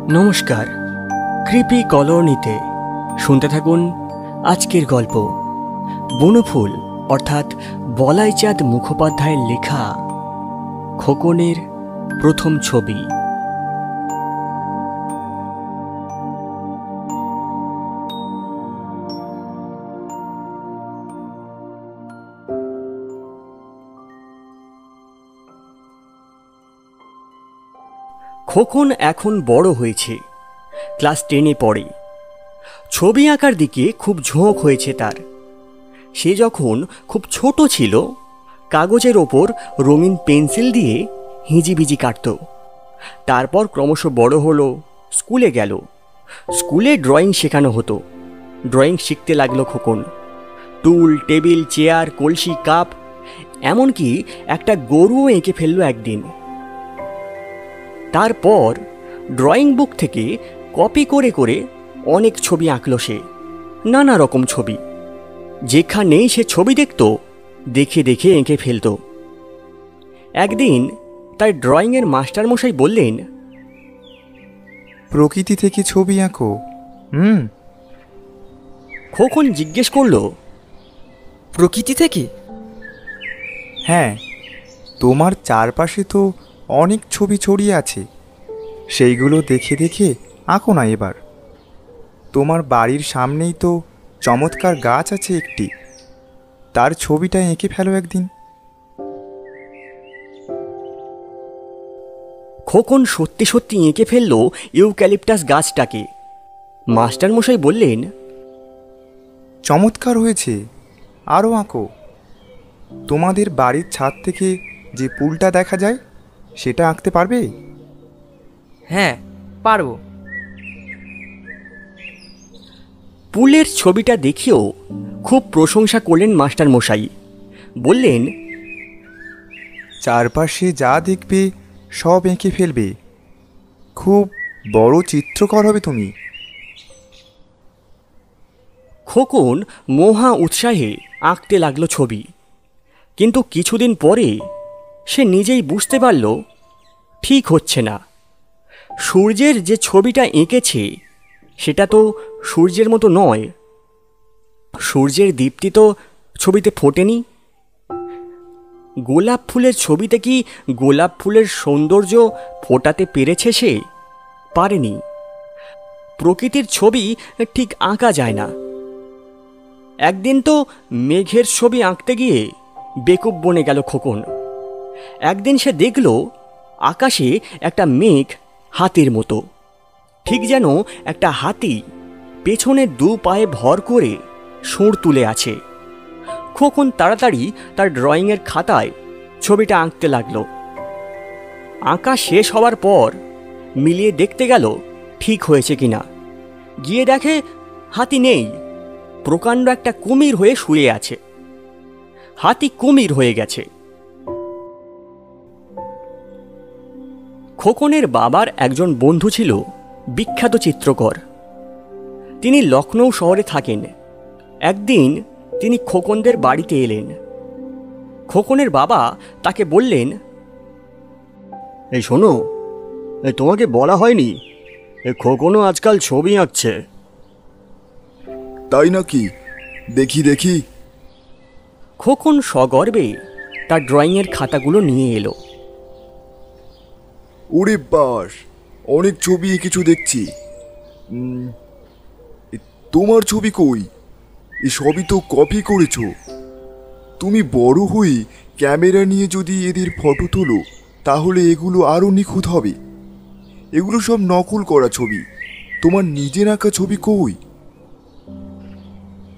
নমস্কার, কৃপি কলোনিতে শুনতে থাকুন আজকের গল্প বনফুল অর্থাৎ বলাইচাঁদ মুখোপাধ্যায়ের লেখা খোকনের প্রথম ছবি। খোকন এখন বড় হয়েছে, ক্লাস 10-এ পড়ে। ছবি আঁকার দিকে খুব ঝোঁক হয়েছে তার। সে যখন খুব ছোট ছিল কাগজের ওপর রঙিন পেন্সিল দিয়ে হিজিবিজি কাটত। তারপর ক্রমশ বড় হলো, স্কুলে গেল। স্কুলে ড্রয়িং শেখানো হতো। ড্রয়িং শিখতে লাগলো খোকন। টুল, টেবিল, চেয়ার, কলসি, কাপ, এমনকি একটা গরুও এঁকে ফেললো একদিন। তারপর ড্রয়িং বুক থেকে কপি করে করে অনেক ছবি আঁকলো সে, নানা রকম ছবি। যেখানেই সে ছবি দেখত দেখে দেখে এঁকে ফেলত। একদিন তার ড্রয়িংয়ের মাস্টারমশাই বললেন, প্রকৃতি থেকে ছবি আঁকো। খোকন জিজ্ঞেস করলো, প্রকৃতি থেকে? হ্যাঁ, তোমার চারপাশে তো অনেক ছবি ছড়িয়ে আছে, সেইগুলো দেখে দেখে আঁকো না এবার। তোমার বাড়ির সামনেই তো চমৎকার গাছ আছে একটি, তার ছবিটা এঁকে ফেলো একদিন। খোকন সত্যি সত্যি এঁকে ফেলল ইউক্যালিপটাস গাছটাকে। মাস্টারমশাই বললেন, চমৎকার হয়েছে, আরও আঁকো। তোমাদের বাড়ির ছাদ থেকে যে পুলটা দেখা যায় সেটা আঁকতে পারবে? হ্যাঁ, পারবো। পুলের ছবিটা দেখেও খুব প্রশংসা করলেন মাস্টারমশাই। বললেন, চারপাশে যা দেখবে সব এঁকে ফেলবে, খুব বড় চিত্রকর হবে তুমি। খোকন মহা উৎসাহে আঁকতে লাগলো ছবি। কিন্তু কিছুদিন পরে সে নিজেই বুঝতে পারল ঠিক হচ্ছে না। সূর্যের যে ছবিটা এঁকেছে সেটা তো সূর্যের মতো নয়। সূর্যের দীপ্তি তো ছবিতে ফোটেনি। গোলাপ ফুলের ছবিতে কি গোলাপ ফুলের সৌন্দর্য ফোটাতে পেরেছে সে? পারেনি। প্রকৃতির ছবি ঠিক আঁকা যায় না। একদিন তো মেঘের ছবি আঁকতে গিয়ে বেকুব বনে গেল খোকন। একদিন সে দেখল আকাশে একটা মেঘ হাতির মতো, ঠিক যেন একটা হাতি পেছনে দু পায়ে ভর করে সুর তুলে আছে। খোকন তাড়াতাড়ি তার ড্রয়িংয়ের খাতায় ছবিটা আঁকতে লাগলো। আঁকা শেষ হওয়ার পর মিলিয়ে দেখতে গেল ঠিক হয়েছে কিনা। গিয়ে দেখে হাতি নেই, প্রকাণ্ড একটা কুমির হয়ে শুয়ে আছে। হাতি কুমির হয়ে গেছে। খোকনের বাবার একজন বন্ধু ছিল বিখ্যাত চিত্রকর। তিনি লখনৌ শহরে থাকেন। একদিন তিনি খোকনদের বাড়িতে এলেন। খোকনের বাবা তাকে বললেন, এই শোনো, তোমাকে বলা হয়নি খোকনও আজকাল ছবি আঁকছে। তাই নাকি? দেখি দেখি। খোকন সগর্বে তার ড্রয়িংয়ের খাতাগুলো নিয়ে এলো। ওরে বাস, অনেক ছবি এঁকেছো দেখছি। তোমার ছবি কই? এ সবই তো কপি করেছো। তুমি বড় হয়ে ক্যামেরা নিয়ে যদি এদের ফটো তোলো তাহলে এগুলো আরও নিখুঁত হবে। এগুলো সব নকল করা ছবি, তোমার নিজের আঁকা ছবি কই?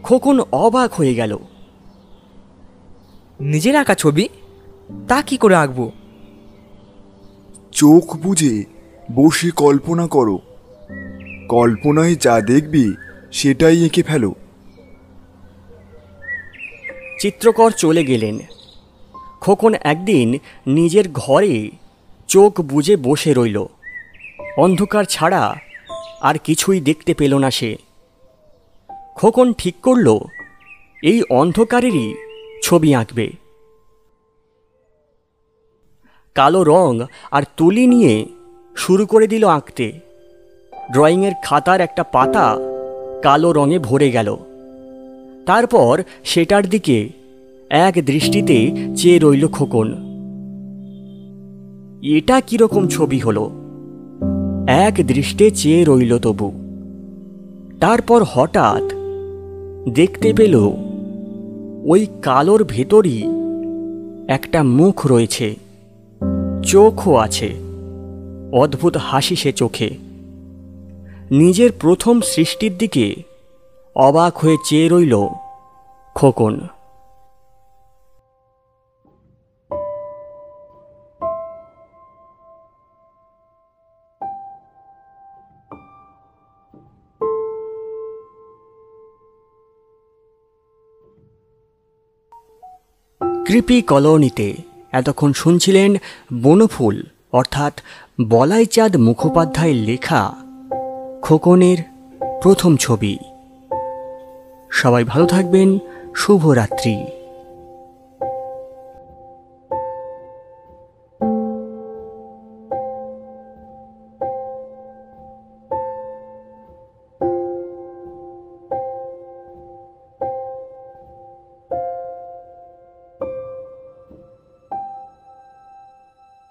খোকন অবাক হয়ে গেল। নিজের আঁকা ছবি? তা কি করে আঁকবো? চোখ বুজে বসে কল্পনা করো। কল্পনায় যা দেখবে সেটাই এঁকে ফেলো। চিত্রকর চলে গেলেন। খোকন একদিন নিজের ঘরে চোখ বুজে বসে রইল। অন্ধকার ছাড়া আর কিছুই দেখতে পেল না সে। খোকন ঠিক করল এই অন্ধকারেরই ছবি আঁকবে। কালো রং আর তুলি নিয়ে শুরু করে দিল আঁকতে। ড্রয়িংয়ের খাতার একটা পাতা কালো রঙে ভরে গেল। তারপর সেটার দিকে এক দৃষ্টিতে চেয়ে রইল খোকন। এটা কিরকম ছবি হলো? এক দৃষ্টে চেয়ে রইল তবু। তারপর হঠাৎ দেখতে পেল ওই কালোর ভেতরই একটা মুখ রয়েছে, চোখও আছে, অদ্ভুত হাসি সে চোখে। নিজের প্রথম সৃষ্টির দিকে অবাক হয়ে চেয়ে রইল খোকন। কৃপি কলোনিতে এতক্ষণ শুনছিলেন বনফুল অর্থাৎ বলাইচাঁদ মুখোপাধ্যায়ের লেখা খোকনের প্রথম ছবি। সবাই ভালো থাকবেন। শুভরাত্রি।